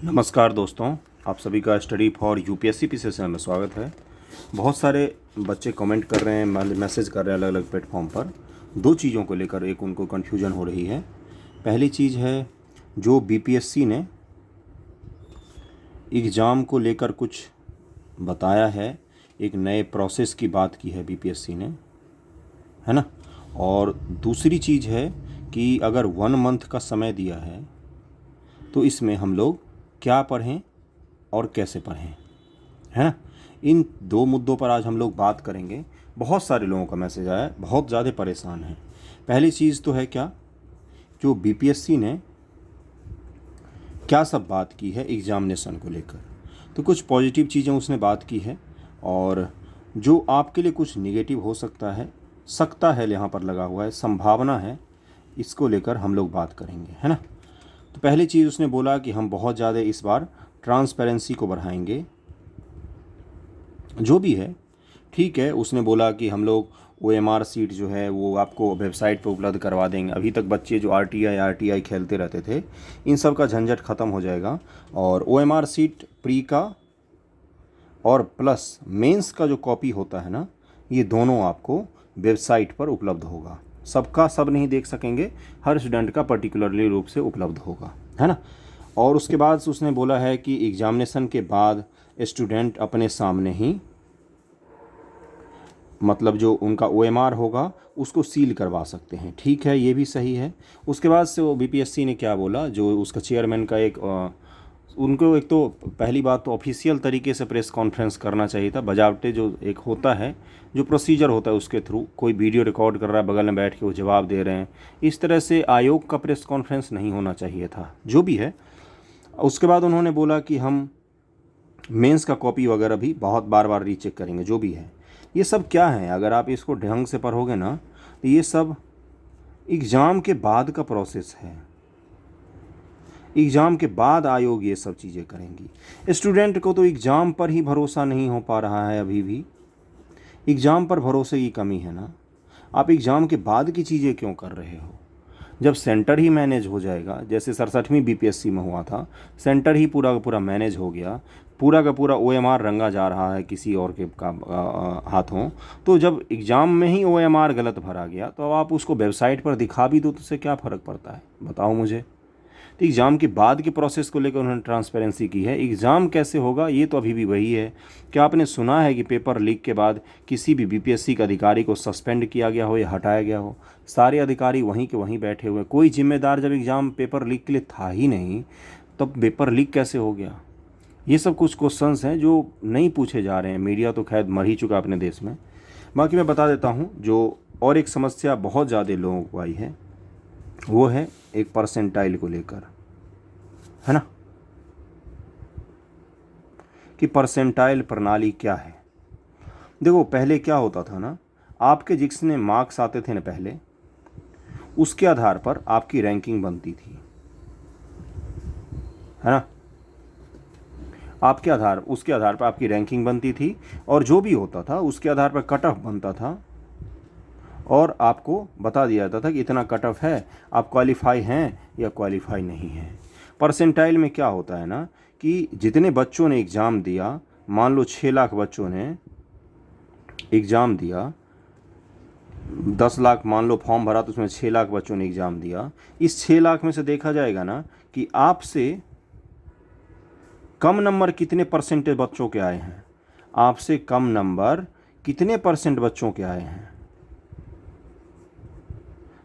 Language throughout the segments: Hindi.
नमस्कार दोस्तों, आप सभी का स्टडी फॉर यूपीएससी पीसीएस में स्वागत है। बहुत सारे बच्चे कमेंट कर रहे हैं, मैसेज कर रहे हैं अलग अलग प्लेटफॉर्म पर। दो चीज़ों को लेकर एक उनको कन्फ्यूजन हो रही है। पहली चीज़ है, जो बीपीएससी ने एग्ज़ाम को लेकर कुछ बताया है, एक नए प्रोसेस की बात की है बीपीएससी ने, है ना। और दूसरी चीज़ है कि अगर 1 मंथ का समय दिया है तो इसमें हम लोग क्या पढ़ें और कैसे पढ़ें, है ना। इन दो मुद्दों पर आज हम लोग बात करेंगे। बहुत सारे लोगों का मैसेज आया है, बहुत ज़्यादा परेशान हैं। पहली चीज़ तो है क्या, जो बीपीएससी ने क्या सब बात की है एग्ज़ामिनेशन को लेकर। तो कुछ पॉजिटिव चीज़ें उसने बात की है और जो आपके लिए कुछ नेगेटिव हो सकता है यहाँ पर लगा हुआ है, संभावना है, इसको लेकर हम लोग बात करेंगे, है ना। तो पहली चीज़ उसने बोला कि हम बहुत ज़्यादा इस बार ट्रांसपेरेंसी को बढ़ाएंगे। जो भी है ठीक है। उसने बोला कि हम लोग ओएमआर सीट जो है वो आपको वेबसाइट पर उपलब्ध करवा देंगे। अभी तक बच्चे जो आरटीआई खेलते रहते थे, इन सब का झंझट ख़त्म हो जाएगा और ओएमआर सीट प्री का और प्लस मेंस का जो कॉपी होता है ना, ये दोनों आपको वेबसाइट पर उपलब्ध होगा। सबका सब नहीं देख सकेंगे, हर स्टूडेंट का पर्टिकुलरली रूप से उपलब्ध होगा, है ना। और उसके बाद उसने बोला है कि एग्जामिनेशन के बाद स्टूडेंट अपने सामने ही, मतलब जो उनका ओएमआर होगा उसको सील करवा सकते हैं। ठीक है, ये भी सही है। उसके बाद से वो बीपीएससी ने क्या बोला, जो उसका चेयरमैन का उनको एक तो पहली बात तो ऑफिशियल तरीके से प्रेस कॉन्फ्रेंस करना चाहिए था। बजावटे जो एक होता है, जो प्रोसीजर होता है उसके थ्रू, कोई वीडियो रिकॉर्ड कर रहा है, बगल में बैठ के वो जवाब दे रहे हैं, इस तरह से आयोग का प्रेस कॉन्फ्रेंस नहीं होना चाहिए था। जो भी है, उसके बाद उन्होंने बोला कि हम मेंस का कॉपी वगैरह भी बहुत बार बार रीचेक करेंगे। जो भी है, ये सब क्या है, अगर आप इसको ढंग से पढ़ोगे ना, तो ये सब एग्ज़ाम के बाद का प्रोसेस है। एग्ज़ाम के बाद आयोग ये सब चीज़ें करेंगी। स्टूडेंट को तो एग्ज़ाम पर ही भरोसा नहीं हो पा रहा है, अभी भी एग्ज़ाम पर भरोसे की कमी है ना। आप एग्ज़ाम के बाद की चीज़ें क्यों कर रहे हो? जब सेंटर ही मैनेज हो जाएगा, जैसे 67वीं बीपीएससी में हुआ था, सेंटर ही पूरा का पूरा मैनेज हो गया, पूरा का पूरा ओएमआर रंगा जा रहा है किसी और के हाथों, तो जब एग्ज़ाम में ही ओएमआर गलत भरा गया तो अब आप उसको वेबसाइट पर दिखा भी दो तो उससे क्या फ़र्क पड़ता है, बताओ मुझे। तो एग्ज़ाम के बाद के प्रोसेस को लेकर उन्होंने ट्रांसपेरेंसी की है। एग्ज़ाम कैसे होगा ये तो अभी भी वही है। क्या आपने सुना है कि पेपर लीक के बाद किसी भी बीपीएससी के अधिकारी को सस्पेंड किया गया हो या हटाया गया हो? सारे अधिकारी वहीं के वहीं बैठे हुए, कोई जिम्मेदार जब एग्ज़ाम पेपर लीक के लिए था ही नहीं, तब पेपर लीक कैसे हो गया? ये सब कुछ क्वेश्चंस हैं जो नहीं पूछे जा रहे हैं। मीडिया तो खैर मर ही चुका अपने देश में। बाकी मैं बता देता हूँ, जो और एक समस्या बहुत ज़्यादा लोगों को आई है, वो है एक परसेंटाइल को लेकर, है ना, कि परसेंटाइल प्रणाली क्या है। देखो, पहले क्या होता था ना, आपके जितने मार्क्स आते थे ना पहले, उसके आधार पर आपकी रैंकिंग बनती थी, है ना। उसके आधार पर आपकी रैंकिंग बनती थी और जो भी होता था उसके आधार पर कट ऑफ बनता था और आपको बता दिया जाता था कि इतना कट ऑफ है, आप क्वालिफाई हैं या क्वालिफाई नहीं हैं। परसेंटाइल में क्या होता है ना, कि जितने बच्चों ने एग्ज़ाम दिया, मान लो 6 लाख बच्चों ने एग्ज़ाम दिया, 10 लाख मान लो फॉर्म भरा तो उसमें 6 लाख बच्चों ने एग्ज़ाम दिया। इस 6 लाख में से देखा जाएगा ना कि आपसे कम नंबर कितने परसेंटेज बच्चों के आए हैं, आपसे कम नंबर कितने परसेंट बच्चों के आए हैं।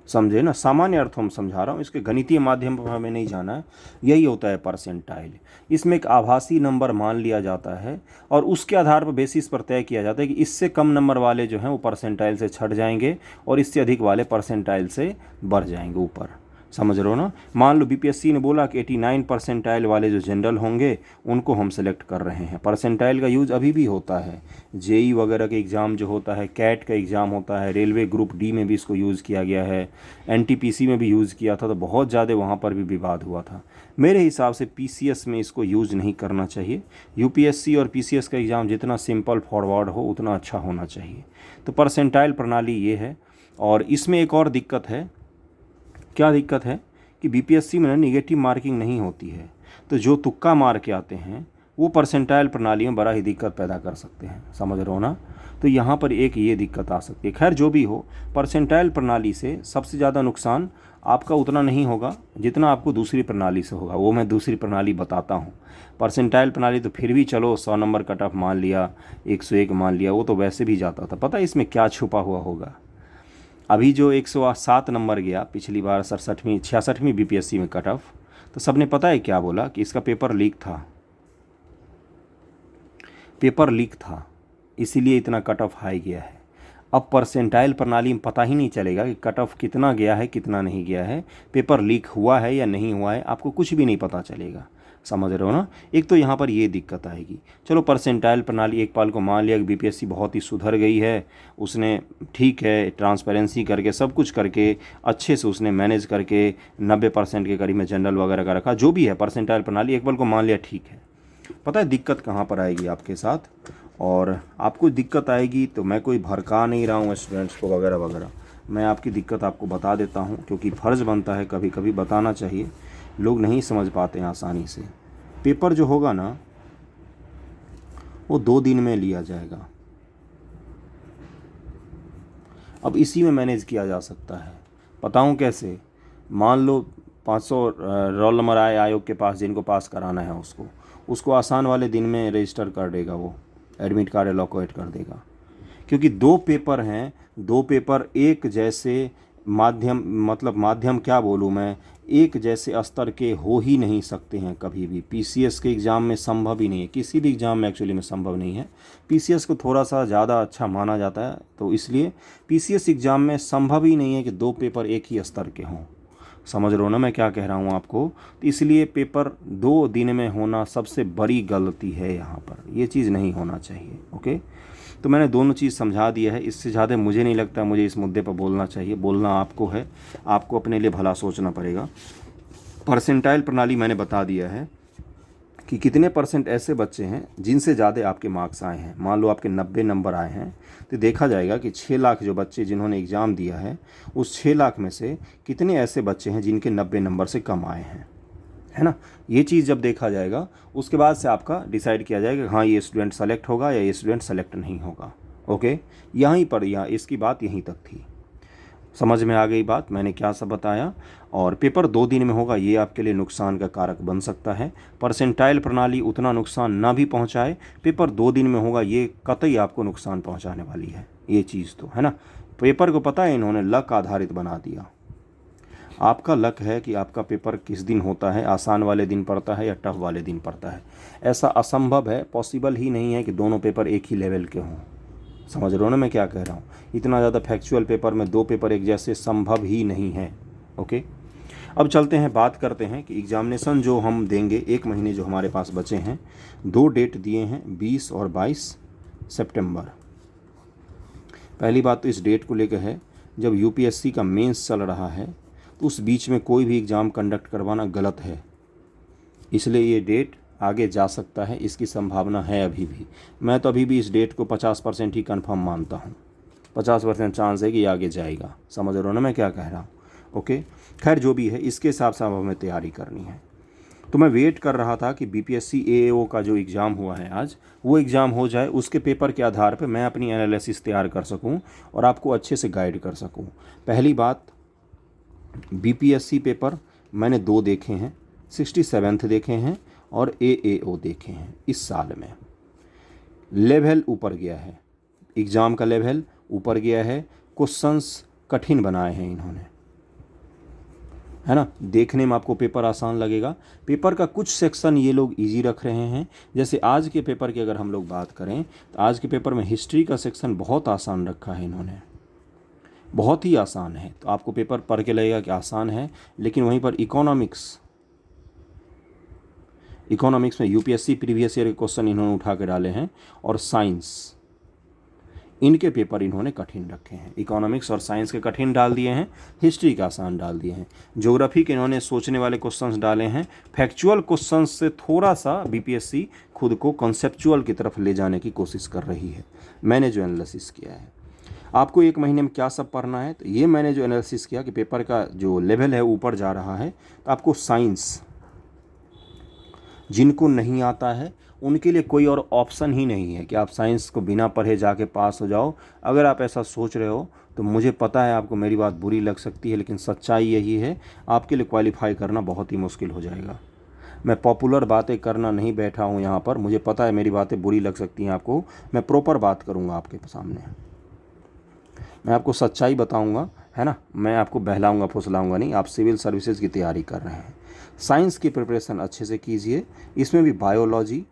समझे ना, सामान्य अर्थों में समझा रहा हूँ, इसके गणितीय माध्यम पर हमें नहीं जाना है। यही होता है परसेंटाइल। इसमें एक आभासी नंबर मान लिया जाता है और उसके आधार पर बेसिस पर तय किया जाता है कि इससे कम नंबर वाले जो हैं वो परसेंटाइल से छट जाएंगे और इससे अधिक वाले परसेंटाइल से बढ़ जाएंगे ऊपर। समझ रहे हो ना। मान लो बीपीएससी ने बोला कि 89 परसेंटाइल वाले जो जनरल होंगे उनको हम सेलेक्ट कर रहे हैं। परसेंटाइल का यूज़ अभी भी होता है, जेई वगैरह के एग्ज़ाम जो होता है, कैट का एग्ज़ाम होता है, रेलवे ग्रुप डी में भी इसको यूज़ किया गया है, एनटीपीसी में भी यूज़ किया था, तो बहुत ज़्यादा वहाँ पर भी विवाद हुआ था। मेरे हिसाब से पीसीएस में इसको यूज़ नहीं करना चाहिए। यूपीएससी और पीसीएस का एग्ज़ाम जितना सिंपल फॉरवर्ड हो उतना अच्छा होना चाहिए। तो परसेंटाइल प्रणाली ये है। और इसमें एक और दिक्कत है। क्या दिक्कत है कि बीपीएससी में ना निगेटिव मार्किंग नहीं होती है। तो जो तुक्का मार के आते हैं वो परसेंटाइल प्रणाली में बड़ा ही दिक्कत पैदा कर सकते हैं, समझ रहे हो ना। तो यहाँ पर एक ये दिक्कत आ सकती है। खैर जो भी हो, परसेंटाइल प्रणाली से सबसे ज़्यादा नुकसान आपका उतना नहीं होगा जितना आपको दूसरी प्रणाली से होगा। वो मैं दूसरी प्रणाली बताता हूँ। परसेंटाइल प्रणाली तो फिर भी चलो 100 नंबर कट ऑफ मान लिया, 101 मान लिया, वो तो वैसे भी जाता था। पता है इसमें क्या छुपा हुआ होगा? अभी जो 107 नंबर गया पिछली बार 66वीं बीपीएससी में कट ऑफ, तो सबने पता है क्या बोला कि इसका पेपर लीक था, पेपर लीक था, इसीलिए इतना कट ऑफ हाई गया है। अब परसेंटाइल प्रणाली में पता ही नहीं चलेगा कि कट ऑफ कितना गया है कितना नहीं गया है, पेपर लीक हुआ है या नहीं हुआ है, आपको कुछ भी नहीं पता चलेगा, समझ रहे हो ना। एक तो यहाँ पर ये दिक्कत आएगी। चलो परसेंटाइल प्रणाली एक पाल को मान लिया कि बीपीएससी बहुत ही सुधर गई है, उसने ठीक है ट्रांसपेरेंसी करके सब कुछ करके अच्छे से उसने मैनेज करके 90% के करीब में जनरल वगैरह का रखा, जो भी है परसेंटाइल प्रणाली एक पाल को मान लिया ठीक है। पता है दिक्कत कहाँ पर आएगी आपके साथ, और आपको दिक्कत आएगी तो मैं कोई भड़का नहीं रहा हूँ स्टूडेंट्स को वगैरह वगैरह, मैं आपकी दिक्कत आपको बता देता हूँ क्योंकि फ़र्ज़ बनता है कभी कभी बताना चाहिए, लोग नहीं समझ पाते हैं आसानी से। पेपर जो होगा ना वो 2 दिन में लिया जाएगा। अब इसी में मैनेज किया जा सकता है, बताऊँ कैसे? मान लो 500 रोल नंबर आए आयोग के पास, जिनको पास कराना है उसको आसान वाले दिन में रजिस्टर कर देगा, वो एडमिट कार्ड एलोकेट कर देगा। क्योंकि 2 पेपर हैं, 2 पेपर एक जैसे माध्यम क्या बोलूँ मैं, एक जैसे स्तर के हो ही नहीं सकते हैं कभी भी। पीसीएस के एग्ज़ाम में संभव ही नहीं है, किसी भी एग्ज़ाम में एक्चुअली में संभव नहीं है। पीसीएस को थोड़ा सा ज़्यादा अच्छा माना जाता है, तो इसलिए पीसीएस एग्ज़ाम में संभव ही नहीं है कि 2 पेपर एक ही स्तर के हों, समझ रहे हो ना मैं क्या कह रहा हूँ आपको। तो इसलिए पेपर 2 दिन में होना सबसे बड़ी गलती है, यहाँ पर ये चीज़ नहीं होना चाहिए। ओके, तो मैंने दोनों चीज़ समझा दिया है, इससे ज़्यादा मुझे नहीं लगता मुझे इस मुद्दे पर बोलना चाहिए। बोलना आपको है, आपको अपने लिए भला सोचना पड़ेगा। परसेंटाइल प्रणाली मैंने बता दिया है कि कितने % ऐसे बच्चे हैं जिनसे ज़्यादा आपके मार्क्स आए हैं। मान लो आपके 90 नंबर आए हैं, तो देखा जाएगा कि 6 लाख जो बच्चे जिन्होंने एग्ज़ाम दिया है, उस 6 लाख में से कितने ऐसे बच्चे हैं जिनके 90 नंबर से कम आए हैं, है ना। ये चीज़ जब देखा जाएगा उसके बाद से आपका डिसाइड किया जाएगा हाँ ये स्टूडेंट सेलेक्ट होगा या ये स्टूडेंट सेलेक्ट नहीं होगा। ओके, यहीं पर इसकी बात यहीं तक थी। समझ में आ गई बात मैंने क्या सब बताया। और पेपर 2 दिन में होगा, ये आपके लिए नुकसान का कारक बन सकता है। परसेंटाइल प्रणाली उतना नुकसान ना भी पहुंचाए, पेपर 2 दिन में होगा ये कतई आपको नुकसान पहुंचाने वाली है, ये चीज़ तो है ना। पेपर को पता है इन्होंने लक आधारित बना दिया। आपका लक है कि आपका पेपर किस दिन होता है, आसान वाले दिन पड़ता है या टफ वाले दिन पड़ता है। ऐसा असंभव है, पॉसिबल ही नहीं है कि दोनों पेपर एक ही लेवल के हों, समझ रहे हो ना मैं क्या कह रहा हूँ। इतना ज़्यादा फैक्चुअल पेपर में 2 पेपर एक जैसे संभव ही नहीं है। ओके, अब चलते हैं, बात करते हैं कि एग्ज़ामिनेशन जो हम देंगे 1 महीने जो हमारे पास बचे हैं, 2 डेट दिए हैं 20 और 22 सितंबर। पहली बात तो इस डेट को लेकर है, जब यूपीएससी का मेंस चल रहा है तो उस बीच में कोई भी एग्ज़ाम कंडक्ट करवाना गलत है, इसलिए ये डेट आगे जा सकता है, इसकी संभावना है अभी भी। मैं तो अभी भी इस डेट को 50% ही कंफर्म मानता हूँ, 50% चांस है कि आगे जाएगा, समझ रहे हो ना मैं क्या कह रहा हूँ। ओके, खैर जो भी है इसके हिसाब से अब हमें तैयारी करनी है। तो मैं वेट कर रहा था कि बीपीएससी एएओ का जो एग्ज़ाम हुआ है आज, वो एग्ज़ाम हो जाए, उसके पेपर के आधार पर मैं अपनी एनालिसिस तैयार कर सकूँ और आपको अच्छे से गाइड कर सकूँ। पहली बात, बीपीएससी पेपर मैंने 2 देखे हैं, 67th देखे हैं और एएओ देखे हैं। इस साल में लेवल ऊपर गया है, एग्ज़ाम का लेवल ऊपर गया है, क्वेश्चंस कठिन बनाए हैं इन्होंने, है ना। देखने में आपको पेपर आसान लगेगा, पेपर का कुछ सेक्शन ये लोग इजी रख रहे हैं। जैसे आज के पेपर की अगर हम लोग बात करें तो आज के पेपर में हिस्ट्री का सेक्शन बहुत आसान रखा है इन्होंने, बहुत ही आसान है। तो आपको पेपर पढ़ के लगेगा कि आसान है, लेकिन वहीं पर इकोनॉमिक्स में यूपीएससी प्रीवियस ईयर के क्वेश्चन इन्होंने उठा के डाले हैं, और साइंस, इनके पेपर इन्होंने कठिन रखे हैं। इकोनॉमिक्स और साइंस के कठिन डाल दिए हैं, हिस्ट्री का आसान डाल दिए हैं। ज्योग्राफी के इन्होंने सोचने वाले क्वेश्चंस डाले हैं। फैक्चुअल क्वेश्चंस से थोड़ा सा बीपीएससी खुद को कॉन्सेप्चुअल की तरफ ले जाने की कोशिश कर रही है, मैंने जो एनालिसिस किया है। आपको 1 महीने में क्या सब पढ़ना है, तो ये मैंने जो एनालिसिस किया कि पेपर का जो लेवल है ऊपर जा रहा है, तो आपको साइंस जिनको नहीं आता है उनके लिए कोई और ऑप्शन ही नहीं है कि आप साइंस को बिना पढ़े जाके पास हो जाओ। अगर आप ऐसा सोच रहे हो तो मुझे पता है आपको मेरी बात बुरी लग सकती है, लेकिन सच्चाई यही है, आपके लिए क्वालिफाई करना बहुत ही मुश्किल हो जाएगा। मैं पॉपुलर बातें करना नहीं बैठा हूँ यहाँ पर, मुझे पता है मेरी बातें बुरी लग सकती हैं आपको, मैं प्रॉपर बात करूँगा आपके सामने, मैं आपको सच्चाई बताऊँगा, है ना। मैं आपको बहलाऊँगा फुसलाऊँगा नहीं। आप सिविल सर्विसेज की तैयारी कर रहे हैं, साइंस की प्रिपरेशन अच्छे से कीजिए। इसमें भी बायोलॉजी,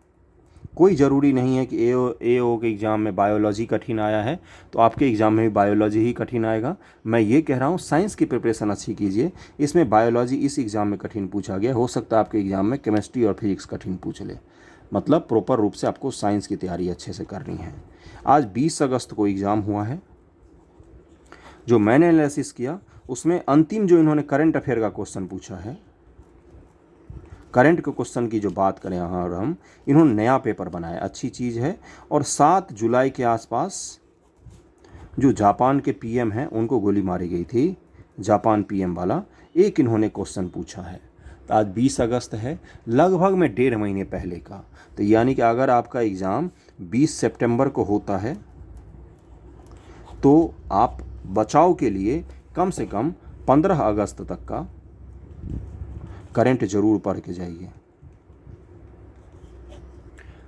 कोई ज़रूरी नहीं है कि एओ के एग्ज़ाम में बायोलॉजी कठिन आया है तो आपके एग्ज़ाम में भी बायोलॉजी ही कठिन आएगा। मैं ये कह रहा हूँ साइंस की प्रिपरेशन अच्छी कीजिए। इसमें बायोलॉजी इस एग्ज़ाम में कठिन पूछा गया, हो सकता है आपके एग्ज़ाम में केमिस्ट्री और फिजिक्स कठिन पूछ ले। मतलब प्रॉपर रूप से आपको साइंस की तैयारी अच्छे से करनी है। आज 20 अगस्त को एग्ज़ाम हुआ है, जो मैंने एनालिसिस किया उसमें अंतिम जो इन्होंने करंट अफेयर का क्वेश्चन पूछा है, करंट के क्वेश्चन की जो बात करें यहाँ और हम, इन्होंने नया पेपर बनाया, अच्छी चीज़ है। और 7 जुलाई के आसपास जो जापान के पीएम हैं उनको गोली मारी गई थी, जापान पीएम वाला, एक इन्होंने क्वेश्चन पूछा है। तो आज 20 अगस्त है, लगभग में 1.5 महीने पहले का। तो यानी कि अगर आपका एग्ज़ाम 20 सितंबर को होता है तो आप बचाव के लिए कम से कम 15 अगस्त तक का करंट जरूर पढ़ के जाइए।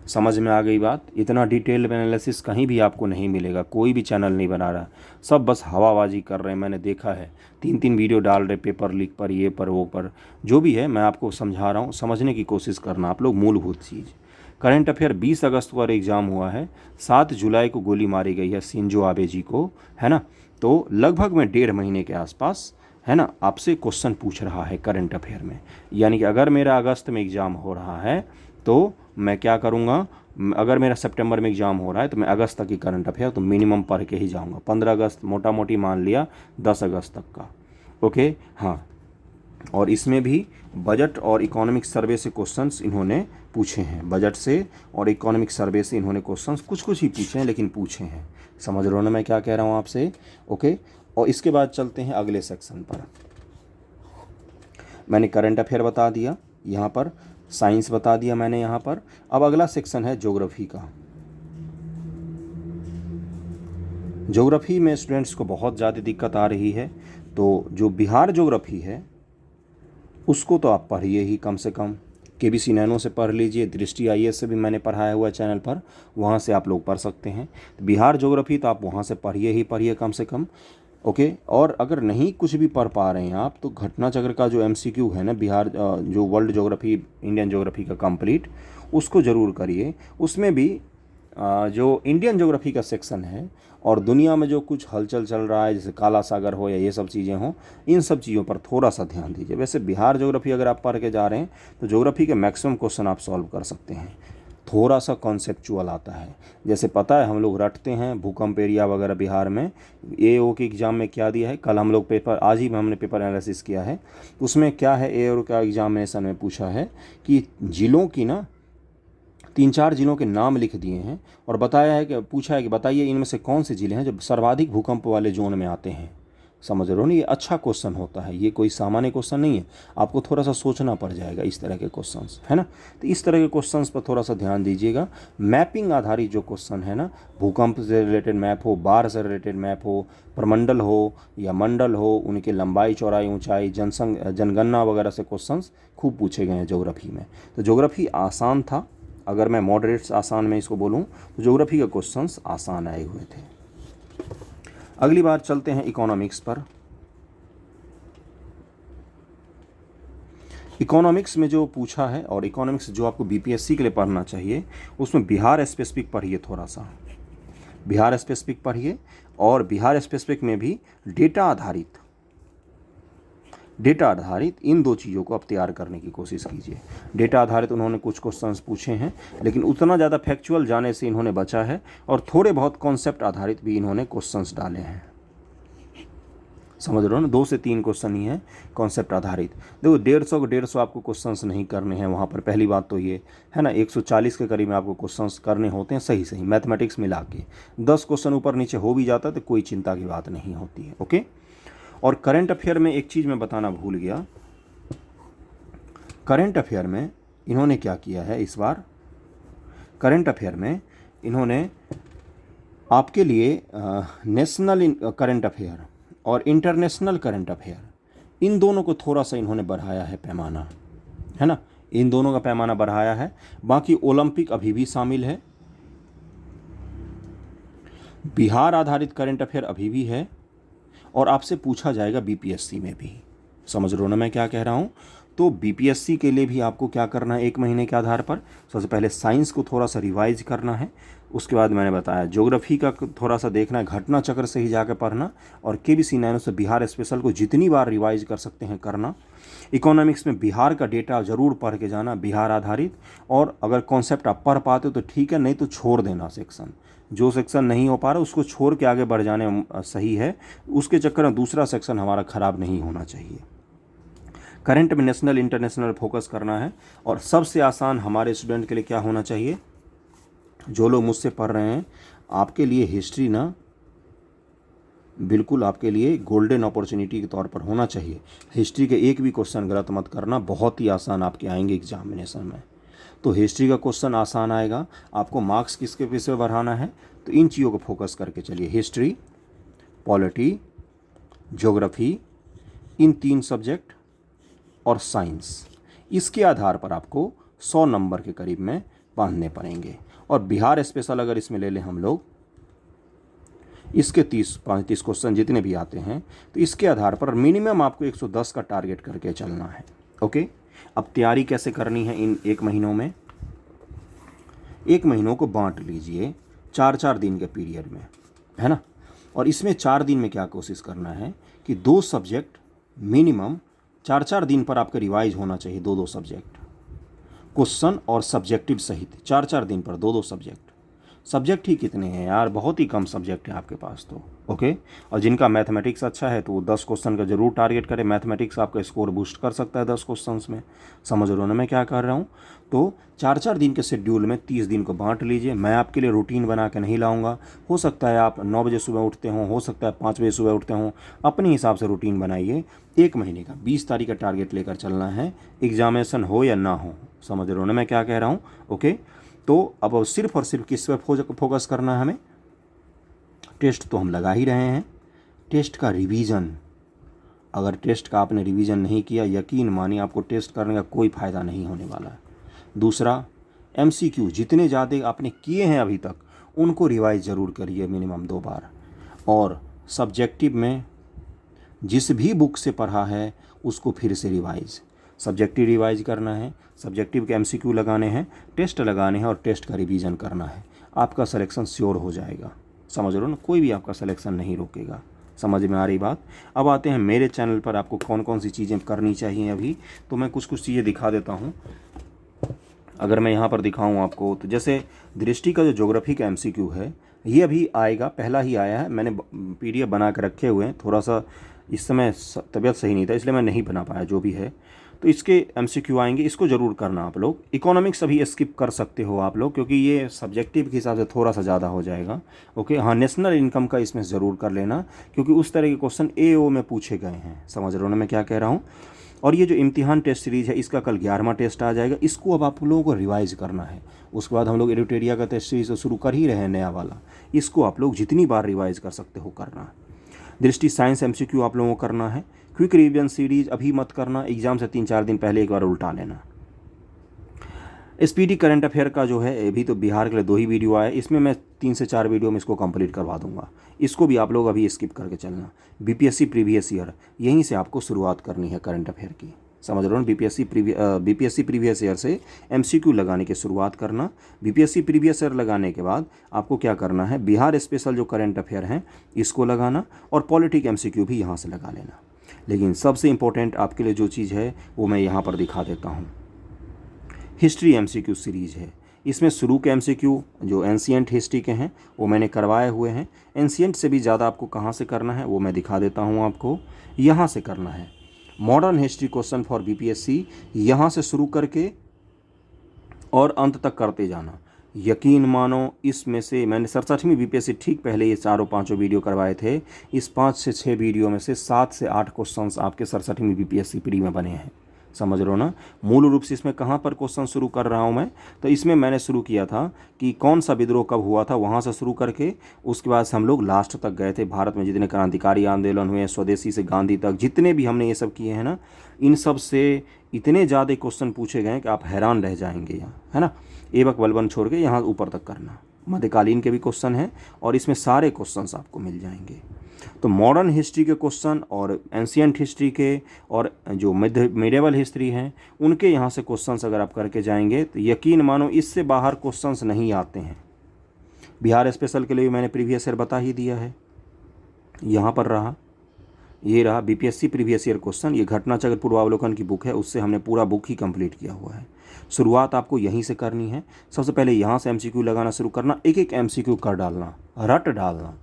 समझ में आ गई बात? इतना डिटेल एनालिसिस कहीं भी आपको नहीं मिलेगा, कोई भी चैनल नहीं बना रहा, सब बस हवाबाजी कर रहे हैं। मैंने देखा है 3-3 वीडियो डाल रहे पेपर लीक पर, ये पर वो पर, जो भी है मैं आपको समझा रहा हूँ, समझने की कोशिश करना आप लोग। मूलभूत चीज़, करंट अफेयर 20 अगस्त को एग्ज़ाम हुआ है, 7 जुलाई को गोली मारी गई है शिंजो आबे जी को, है ना। तो लगभग में 1.5 महीने के आसपास, है ना, आपसे क्वेश्चन पूछ रहा है करंट अफेयर में। यानी कि अगर मेरा अगस्त में एग्ज़ाम हो रहा है तो मैं क्या करूँगा, अगर मेरा सितंबर में एग्ज़ाम हो रहा है तो मैं अगस्त तक की करंट अफेयर तो मिनिमम पढ़ के ही जाऊँगा। 15 अगस्त मोटा मोटी मान लिया 10 अगस्त तक का, ओके। हाँ, और इसमें भी बजट और इकोनॉमिक सर्वे से क्वेश्चंस इन्होंने पूछे हैं, बजट से और इकोनॉमिक सर्वे से इन्होंने क्वेश्चंस कुछ कुछ ही पूछे हैं, लेकिन पूछे हैं। समझ रहे हो ना मैं क्या कह रहा हूँ आपसे, ओके। और इसके बाद चलते हैं अगले सेक्शन पर। मैंने करंट अफेयर बता दिया, यहाँ पर साइंस बता दिया मैंने यहाँ पर। अब अगला सेक्शन है ज्योग्राफी का। ज्योग्राफी में स्टूडेंट्स को बहुत ज़्यादा दिक्कत आ रही है, तो जो बिहार ज्योग्राफी है उसको तो आप पढ़िए ही, कम से कम केबीसी नैनो से पढ़ लीजिए, दृष्टि आईएएस से भी मैंने पढ़ाया हुआ चैनल पर, वहाँ से आप लोग पढ़ सकते हैं। बिहार ज्योग्राफी तो आप वहाँ से पढ़िए ही पढ़िए कम से कम, ओके। और अगर नहीं कुछ भी पढ़ पा रहे हैं आप तो घटना चक्र का जो एमसीक्यू है ना, बिहार जो वर्ल्ड ज्योग्राफी इंडियन ज्योग्राफी का कंप्लीट, उसको ज़रूर करिए। उसमें भी जो इंडियन ज्योग्राफी का सेक्शन है और दुनिया में जो कुछ हलचल चल रहा है, जैसे काला सागर हो या ये सब चीज़ें हों, इन सब चीज़ों पर थोड़ा सा ध्यान दीजिए। वैसे बिहार ज्योग्राफी अगर आप पढ़ के जा रहे हैं तो ज्योग्राफी के मैक्सिमम क्वेश्चन आप सॉल्व कर सकते हैं। थोड़ा सा कॉन्सेप्चुअल आता है, जैसे पता है हम लोग रटते हैं भूकंप एरिया वगैरह बिहार में। एओ के एग्ज़ाम में क्या दिया है, कल हम लोग पेपर, आज ही हमने पेपर एनालिसिस किया है, उसमें क्या है, एओ का एग्जामिनेशन में पूछा है कि जिलों की ना 3-4 जिलों के नाम लिख दिए हैं और बताया है कि, पूछा है कि बताइए इनमें से कौन से ज़िले हैं जो सर्वाधिक भूकंप वाले जोन में आते हैं। समझ रहे हो ना, ये अच्छा क्वेश्चन होता है, ये कोई सामान्य क्वेश्चन नहीं है, आपको थोड़ा सा सोचना पड़ जाएगा इस तरह के क्वेश्चंस, है ना। तो इस तरह के क्वेश्चंस पर थोड़ा सा ध्यान दीजिएगा। मैपिंग आधारित जो क्वेश्चन है ना, भूकंप से रिलेटेड मैप हो, बाढ़ से रिलेटेड मैप हो, प्रमंडल हो या मंडल हो, उनके लंबाई चौड़ाई ऊंचाई जनगणना वगैरह से क्वेश्चंस खूब पूछे गए हैं ज्योग्राफी में। तो ज्योग्राफी आसान था, अगर मैं मॉडरेट्स आसान में इसको बोलूँ तो ज्योग्राफी के क्वेश्चंस आसान आए हुए थे। अगली बार चलते हैं इकोनॉमिक्स पर। इकोनॉमिक्स में जो पूछा है और इकोनॉमिक्स जो आपको बीपीएससी के लिए पढ़ना चाहिए, उसमें बिहार स्पेसिफिक पढ़िए, थोड़ा सा बिहार स्पेसिफिक पढ़िए। और बिहार स्पेसिफिक में भी डेटा आधारित इन दो चीज़ों को आप तैयार करने की कोशिश कीजिए। डेटा आधारित उन्होंने कुछ क्वेश्चंस पूछे हैं, लेकिन उतना ज़्यादा फैक्चुअल जाने से इन्होंने बचा है, और थोड़े बहुत कॉन्सेप्ट आधारित भी इन्होंने क्वेश्चंस डाले हैं। समझ रहे हो ना, 2 से 3 क्वेश्चन ही हैं कॉन्सेप्ट आधारित। देखो 150 आपको क्वेश्चंस नहीं करने हैं वहाँ पर, पहली बात तो ये है ना। 140 के करीब में आपको क्वेश्चंस करने होते हैं सही मैथमेटिक्स मिला के। 10 क्वेश्चन ऊपर नीचे हो भी जाता है तो कोई चिंता की बात नहीं होती है, ओके। और करंट अफेयर में एक चीज़ मैं बताना भूल गया, करंट अफेयर में इन्होंने क्या किया है इस बार करंट अफेयर में, इन्होंने आपके लिए नेशनल करंट अफेयर और इंटरनेशनल करंट अफेयर इन दोनों को थोड़ा सा इन्होंने बढ़ाया है पैमाना, है ना, इन दोनों का पैमाना बढ़ाया है। बाकी ओलंपिक अभी भी शामिल है, बिहार आधारित करंट अफेयर अभी भी है, और आपसे पूछा जाएगा बीपीएससी में भी। समझ रहे हो ना मैं क्या कह रहा हूँ? तो बीपीएससी के लिए भी आपको क्या करना है, एक महीने के आधार पर सबसे पहले साइंस को थोड़ा सा रिवाइज करना है, उसके बाद मैंने बताया ज्योग्राफी का थोड़ा सा देखना है, घटना चक्र से ही जाकर पढ़ना, और केबीसी नैनो से बिहार स्पेशल को जितनी बार रिवाइज कर सकते हैं करना। इकोनॉमिक्स में बिहार का डेटा ज़रूर पढ़ के जाना, बिहार आधारित, और अगर कॉन्सेप्ट आप पढ़ पाते हो तो ठीक है, नहीं तो छोड़ देना सेक्शन, जो सेक्शन नहीं हो पा रहा उसको छोड़ के आगे बढ़ जाने सही है, उसके चक्कर में दूसरा सेक्शन हमारा ख़राब नहीं होना चाहिए। करंट में नेशनल इंटरनेशनल फोकस करना है, और सबसे आसान हमारे स्टूडेंट के लिए क्या होना चाहिए, जो लोग मुझसे पढ़ रहे हैं, आपके लिए हिस्ट्री ना बिल्कुल आपके लिए गोल्डन अपॉर्चुनिटी के तौर पर होना चाहिए। हिस्ट्री के एक भी क्वेश्चन गलत मत करना, बहुत ही आसान आपके आएंगे एग्जामिनेशन में। तो हिस्ट्री का क्वेश्चन आसान आएगा, आपको मार्क्स किसके विषय में बढ़ाना है, तो इन चीज़ों को फोकस करके चलिए, हिस्ट्री, पॉलिटी, ज्योग्राफी, इन 3 सब्जेक्ट और साइंस, इसके आधार पर आपको 100 नंबर के करीब में बांधने पड़ेंगे। और बिहार स्पेशल अगर इसमें ले लें हम लोग, इसके 30-35 क्वेश्चन जितने भी आते हैं, तो इसके आधार पर मिनिमम आपको 110 का टारगेट करके चलना है। ओके, अब तैयारी कैसे करनी है इन 1 महीनों में, 1 महीनों को बांट लीजिए 4-4 दिन के पीरियड में, है ना, और इसमें 4 दिन में क्या कोशिश करना है कि 2 सब्जेक्ट मिनिमम 4-4 दिन पर आपका रिवाइज होना चाहिए, 2-2 सब्जेक्ट, क्वेश्चन और सब्जेक्टिव सहित 4-4 दिन पर 2-2 सब्जेक्ट। सब्जेक्ट ही कितने हैं यार, बहुत ही कम सब्जेक्ट है आपके पास तो। ओके, और जिनका मैथमेटिक्स अच्छा है तो वो 10 क्वेश्चन का जरूर टारगेट करें, मैथमेटिक्स आपका स्कोर बूस्ट कर सकता है 10 क्वेश्चंस में। समझ रहे हो ना मैं क्या कर रहा हूँ? तो 4-4 दिन के शेड्यूल में 30 दिन को बांट लीजिए। मैं आपके लिए रूटीन बना के नहीं लाऊंगा, हो सकता है आप 9 बजे सुबह उठते हों, हो सकता है 5 बजे सुबह उठते हों, अपने हिसाब से रूटीन बनाइए। 1 महीने का 20 तारीख का टारगेट लेकर चलना है, एग्जामिनेशन हो या ना हो। समझ रहे हो ना मैं क्या कह रहा हूँ? ओके, तो अब सिर्फ और सिर्फ किस पर फोकस करना है हमें, टेस्ट तो हम लगा ही रहे हैं, टेस्ट का रिवीजन। अगर टेस्ट का आपने रिवीजन नहीं किया, यकीन मानिए आपको टेस्ट करने का कोई फ़ायदा नहीं होने वाला है। दूसरा, एमसीक्यू जितने ज़्यादा आपने किए हैं अभी तक उनको रिवाइज ज़रूर करिए मिनिमम 2 बार। और सब्जेक्टिव में जिस भी बुक से पढ़ा है उसको फिर से रिवाइज, सब्जेक्टिव रिवाइज करना है, सब्जेक्टिव के एमसीक्यू लगाने हैं, टेस्ट लगाने हैं और टेस्ट का रिवीजन करना है। आपका सिलेक्शन श्योर हो जाएगा। समझ रहे हो ना, कोई भी आपका सिलेक्शन नहीं रोकेगा। समझ में आ रही बात? अब आते हैं मेरे चैनल पर आपको कौन कौन सी चीज़ें करनी चाहिए अभी, तो मैं कुछ चीज़ें दिखा देता हूँ। अगर मैं यहाँ पर दिखाऊँ आपको, तो जैसे दृष्टि का जो ज्योग्राफी का एमसीक्यू है ये अभी आएगा, पहला ही आया है, मैंने पीडीएफ बना कर रखे हुए हैं, थोड़ा सा इस समय तबीयत सही नहीं था इसलिए मैं नहीं बना पाया, जो भी है तो इसके एमसीक्यू आएंगे, इसको ज़रूर करना आप लोग। इकोनॉमिक्स अभी स्किप कर सकते हो आप लोग, क्योंकि ये सब्जेक्टिव के हिसाब से थोड़ा सा ज़्यादा हो जाएगा। ओके, हाँ, नेशनल इनकम का इसमें ज़रूर कर लेना, क्योंकि उस तरह के क्वेश्चन एओ में पूछे गए हैं। समझ रहे हो ना मैं क्या कह रहा हूँ? और ये जो इम्तिहान टेस्ट सीरीज़ है, इसका कल 11वां टेस्ट आ जाएगा, इसको अब आप लोगों को रिवाइज करना है। उसके बाद हम लोग एडिटेरिया का टेस्ट सीरीज शुरू कर ही रहे हैं, नया वाला, इसको आप लोग जितनी बार रिवाइज कर सकते हो करना। दृष्टि साइंस एमसीक्यू आप लोगों को करना है। क्विक रिवीजन सीरीज अभी मत करना, एग्जाम से 3-4 दिन पहले एक बार उल्टा लेना। स्पीडी करंट अफेयर का जो है, अभी तो बिहार के लिए 2 ही वीडियो आए, इसमें मैं 3 से 4 वीडियो में इसको कंप्लीट करवा दूंगा। इसको भी आप लोग अभी स्किप करके चलना। बीपीएससी प्रीवियस ईयर, यहीं से आपको शुरुआत करनी है करंट अफेयर की। समझ रहे हो ना, बीपीएससी प्रीवियस ईयर से एमसीक्यू लगाने की शुरुआत करना। बीपीएससी प्रीवियस ईयर लगाने के बाद आपको क्या करना है, बिहार स्पेशल जो करंट अफेयर हैं इसको लगाना, और पॉलिटिक एमसीक्यू भी यहाँ से लगा लेना। लेकिन सबसे इम्पोर्टेंट आपके लिए जो चीज़ है वो मैं यहाँ पर दिखा देता हूँ, हिस्ट्री एमसीक्यू सीरीज़ है। इसमें शुरू के एमसीक्यू जो एंशिएंट हिस्ट्री के हैं वो मैंने करवाए हुए हैं। एंशिएंट से भी ज़्यादा आपको कहाँ से करना है वो मैं दिखा देता हूँ आपको। यहाँ से करना है modern history question for BPSC, यहाँ से शुरू करके और अंत तक करते जाना। यकीन मानो इसमें से मैंने 67वीं बीपीएससी ठीक पहले ये 4-5 वीडियो करवाए थे, इस 5 से 6 वीडियो में से 7 से 8 क्वेश्चंस आपके 67वीं बीपीएससी प्री में बने हैं। समझ रहे हो ना। मूल रूप से इसमें कहाँ पर क्वेश्चन शुरू कर रहा हूँ मैं, तो इसमें मैंने शुरू किया था कि कौन सा विद्रोह कब हुआ था, वहाँ से शुरू करके उसके बाद से हम लोग लास्ट तक गए थे। भारत में जितने क्रांतिकारी आंदोलन हुए, स्वदेशी से गांधी तक जितने भी हमने ये सब किए हैं ना, इन सब से इतने ज़्यादा क्वेश्चन पूछे गए कि आप हैरान रह जाएंगे यहाँ, है ना। एवक बलबन छोड़ के यहाँ ऊपर तक करना। मध्यकालीन के भी क्वेश्चन हैं और इसमें सारे क्वेश्चंस आपको मिल जाएंगे। तो मॉडर्न हिस्ट्री के क्वेश्चन और एंशियंट हिस्ट्री के और जो मिडिवल हिस्ट्री हैं उनके यहाँ से क्वेश्चंस अगर आप करके जाएंगे तो यकीन मानो इससे बाहर क्वेश्चंस नहीं आते हैं। बिहार स्पेशल के लिए मैंने प्रीवियस ईयर बता ही दिया है, यहाँ पर रहा, ये रहा बीपीएससी प्रीवियस ईयर क्वेश्चन। ये घटनाचक्र पूर्वावलोकन की बुक है, उससे हमने पूरा बुक ही कंप्लीट किया हुआ है। शुरुआत आपको यहीं से करनी है। सबसे पहले यहाँ से एमसीक्यू लगाना शुरू करना, एक एक एमसीक्यू कर डालना, रट डालना।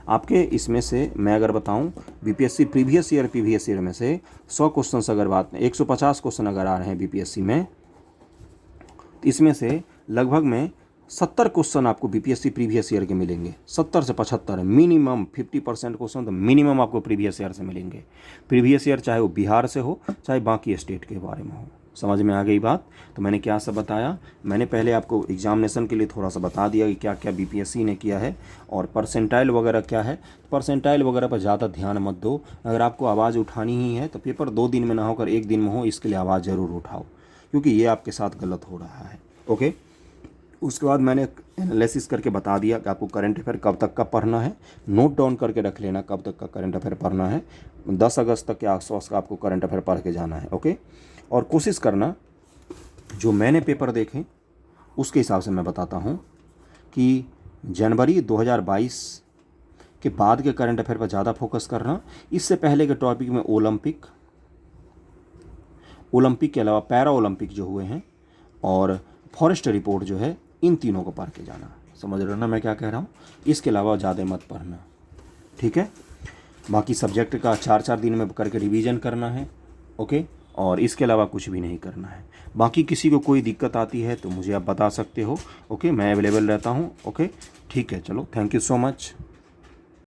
आपके इसमें से मैं अगर बताऊं बीपीएससी प्रीवियस ईयर में से 100 क्वेश्चन अगर बात 150 क्वेश्चन अगर आ रहे हैं बीपीएससी में, तो इसमें से लगभग में 70 क्वेश्चन आपको बीपीएससी प्रीवियस ईयर के मिलेंगे। 70 से 75 मिनिमम 50% क्वेश्चन तो मिनिमम आपको प्रीवियस ईयर से मिलेंगे। प्रीवियस ईयर चाहे वो बिहार से हो चाहे बाकी स्टेट के बारे में हो। समझ में आ गई बात। तो मैंने क्या सब बताया, मैंने पहले आपको एग्जामिनेशन के लिए थोड़ा सा बता दिया कि क्या क्या बीपीएससी ने किया है और परसेंटाइल वगैरह क्या है। परसेंटाइल वगैरह पर ज़्यादा ध्यान मत दो। अगर आपको आवाज़ उठानी ही है तो पेपर 2 दिन में ना होकर 1 दिन में हो, इसके लिए आवाज़ ज़रूर उठाओ, क्योंकि ये आपके साथ गलत हो रहा है। ओके, उसके बाद मैंने एनालिसिस करके बता दिया कि आपको करंट अफेयर कब तक का पढ़ना है। नोट डाउन करके रख लेना कब तक का करंट अफेयर पढ़ना है। 10 अगस्त तक के आसपास का आपको करंट अफेयर पढ़ के जाना है। ओके, और कोशिश करना जो मैंने पेपर देखे उसके हिसाब से मैं बताता हूँ कि जनवरी 2022 के बाद के करंट अफेयर पर ज़्यादा फोकस करना। इससे पहले के टॉपिक में ओलंपिक के अलावा पैरा ओलंपिक जो हुए हैं और फॉरेस्ट रिपोर्ट जो है, इन तीनों को पढ़ के जाना। समझ रहे हो ना मैं क्या कह रहा हूँ। इसके अलावा ज़्यादा मत पढ़ना, ठीक है। बाकी सब्जेक्ट का 4-4 दिन में करके रिवीजन करना है। ओके, और इसके अलावा कुछ भी नहीं करना है। बाकी किसी को कोई दिक्कत आती है तो मुझे आप बता सकते हो। ओके, मैं अवेलेबल रहता हूँ। ओके, ठीक है, चलो, थैंक यू सो मच।